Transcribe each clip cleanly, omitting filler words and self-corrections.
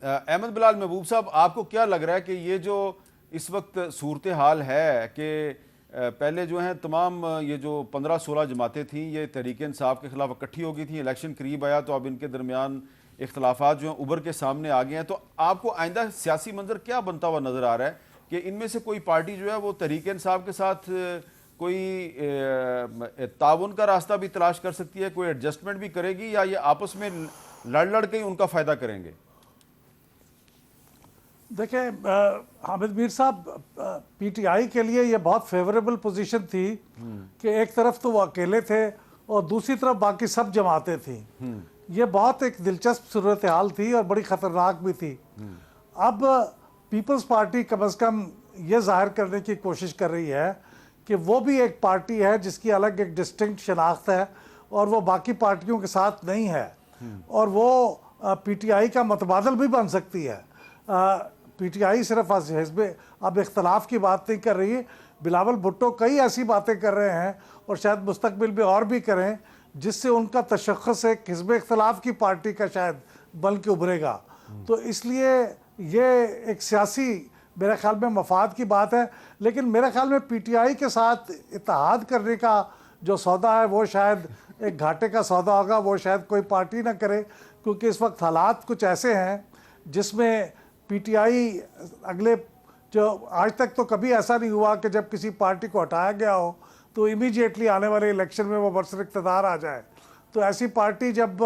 احمد بلال محبوب صاحب، آپ کو کیا لگ رہا ہے کہ یہ جو اس وقت صورتحال ہے کہ پہلے جو ہیں تمام یہ جو 15-16 جماعتیں تھیں یہ تحریک انصاف کے خلاف اکٹھی ہو گئی تھیں، الیکشن قریب آیا تو اب ان کے درمیان اختلافات جو ہیں ابھر کے سامنے آ گئے ہیں، تو آپ کو آئندہ سیاسی منظر کیا بنتا ہوا نظر آ رہا ہے کہ ان میں سے کوئی پارٹی جو ہے وہ تحریک انصاف کے ساتھ کوئی تعاون کا راستہ بھی تلاش کر سکتی ہے، کوئی ایڈجسٹمنٹ بھی کرے گی، یا یہ آپس میں لڑ کے ان کا فائدہ کریں گے؟ دیکھیں حامد میر صاحب، پی ٹی آئی کے لیے یہ بہت فیوریبل پوزیشن تھی کہ ایک طرف تو وہ اکیلے تھے اور دوسری طرف باقی سب جماعتیں تھیں. یہ بہت ایک دلچسپ صورتحال تھی اور بڑی خطرناک بھی تھی. اب پیپلز پارٹی کم از کم یہ ظاہر کرنے کی کوشش کر رہی ہے کہ وہ بھی ایک پارٹی ہے جس کی الگ ایک ڈسٹنکٹ شناخت ہے اور وہ باقی پارٹیوں کے ساتھ نہیں ہے، اور وہ پی ٹی آئی کا متبادل بھی بن سکتی ہے. پی ٹی آئی صرف حزب اب اختلاف کی بات نہیں کر رہی ہے. بلاول بھٹو کئی ایسی باتیں کر رہے ہیں اور شاید مستقبل میں اور بھی کریں جس سے ان کا تشخص ایک حزب اختلاف کی پارٹی کا شاید بن کے ابھرے گا. تو اس لیے یہ ایک سیاسی میرے خیال میں مفاد کی بات ہے، لیکن میرے خیال میں پی ٹی آئی کے ساتھ اتحاد کرنے کا جو سودا ہے وہ شاید ایک گھاٹے کا سودا ہوگا. وہ شاید کوئی پارٹی نہ کرے، کیونکہ اس وقت حالات کچھ ایسے ہیں جس میں پی ٹی آئی اگلے جو آج تک تو کبھی ایسا نہیں ہوا کہ جب کسی پارٹی کو ہٹایا گیا ہو تو امیجیٹلی آنے والے الیکشن میں وہ برسر اقتدار آ جائے. تو ایسی پارٹی جب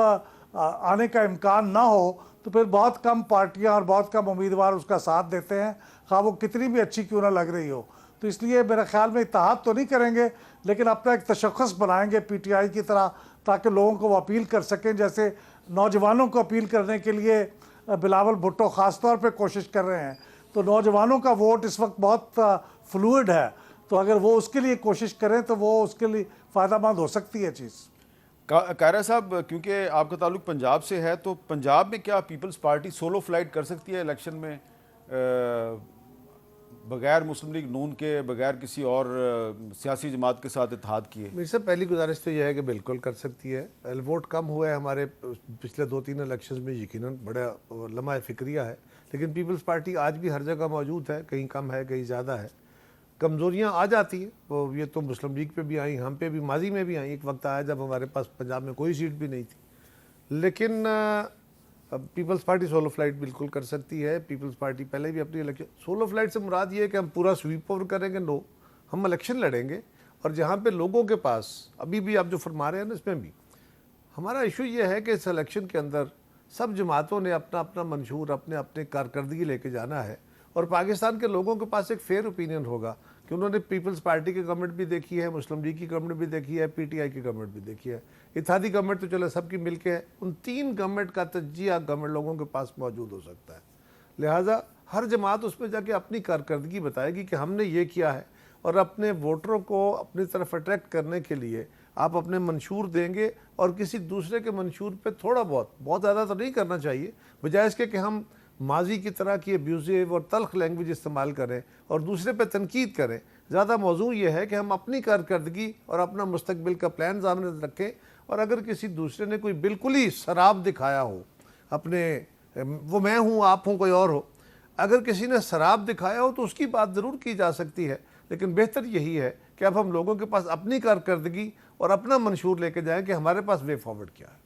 آنے کا امکان نہ ہو تو پھر بہت کم پارٹیاں اور بہت کم امیدوار اس کا ساتھ دیتے ہیں، خواہ وہ کتنی بھی اچھی کیوں نہ لگ رہی ہو. تو اس لیے میرے خیال میں اتحاد تو نہیں کریں گے، لیکن اپنا ایک تشخص بنائیں گے پی ٹی آئی کی طرح، تاکہ لوگوں کو وہ اپیل کر سکیں، جیسے نوجوانوں کو اپیل کرنے کے لیے بلاول بھٹو خاص طور پہ کوشش کر رہے ہیں. تو نوجوانوں کا ووٹ اس وقت بہت فلوئڈ ہے، تو اگر وہ اس کے لیے کوشش کریں تو وہ اس کے لیے فائدہ مند ہو سکتی ہے چیز. قاہرہ صاحب، کیونکہ آپ کا تعلق پنجاب سے ہے، تو پنجاب میں کیا پیپلز پارٹی سولو فلائٹ کر سکتی ہے الیکشن میں، بغیر مسلم لیگ نون کے، بغیر کسی اور سیاسی جماعت کے ساتھ اتحاد کیے؟ میری صاحب پہلی گزارش تو یہ ہے کہ بالکل کر سکتی ہے. ووٹ کم ہوا ہے ہمارے پچھلے 2-3 الیکشنز میں، یقیناً بڑا لمحہ فکریہ ہے، لیکن پیپلز پارٹی آج بھی ہر جگہ موجود ہے، کہیں کم ہے کہیں زیادہ ہے. کمزوریاں آ جاتی ہیں، وہ یہ تو مسلم لیگ پہ بھی آئیں، ہم پہ بھی ماضی میں بھی آئیں. ایک وقت آیا جب ہمارے پاس پنجاب میں کوئی سیٹ بھی نہیں تھی، لیکن پیپلز پارٹی سولو فلائٹ بالکل کر سکتی ہے. پیپلز پارٹی پہلے بھی اپنی الیکشن، سولو فلائٹ سے مراد یہ ہے کہ ہم پورا سویپ اوور کریں گے، نو، ہم الیکشن لڑیں گے. اور جہاں پہ لوگوں کے پاس ابھی بھی آپ جو فرما رہے ہیں نا، اس میں بھی ہمارا ایشو یہ ہے کہ اس الیکشن کے اندر سب جماعتوں نے اپنا اپنا منشور، اپنے اپنے کارکردگی لے کے جانا ہے، اور پاکستان کے لوگوں کے پاس ایک فیئر اوپینین ہوگا کہ انہوں نے پیپلز پارٹی کی گورنمنٹ بھی دیکھی ہے، مسلم لیگ کی گورنمنٹ بھی دیکھی ہے، پی ٹی آئی کی گورنمنٹ بھی دیکھی ہے، اتحادی گورنمنٹ تو چلے سب کی مل کے ہے. ان 3 گورنمنٹ کا تجزیہ گورنمنٹ لوگوں کے پاس موجود ہو سکتا ہے. لہٰذا ہر جماعت اس میں جا کے اپنی کارکردگی بتائے گی کہ ہم نے یہ کیا ہے، اور اپنے ووٹروں کو اپنی طرف اٹریکٹ کرنے کے لیے آپ اپنے منشور دیں گے، اور کسی دوسرے کے منشور پہ تھوڑا بہت زیادہ تو نہیں کرنا چاہیے، بجائے اس کے کہ ہم ماضی کی طرح کی ابیوزیو اور تلخ لینگویج استعمال کریں اور دوسرے پہ تنقید کریں. زیادہ موضوع یہ ہے کہ ہم اپنی کارکردگی اور اپنا مستقبل کا پلان سامنے رکھیں، اور اگر کسی دوسرے نے کوئی بالکل ہی سراب دکھایا ہو، اپنے وہ میں ہوں آپ ہوں کوئی اور ہو، اگر کسی نے سراب دکھایا ہو تو اس کی بات ضرور کی جا سکتی ہے، لیکن بہتر یہی ہے کہ اب ہم لوگوں کے پاس اپنی کارکردگی اور اپنا منشور لے کے جائیں کہ ہمارے پاس وے فارورڈ کیا ہے.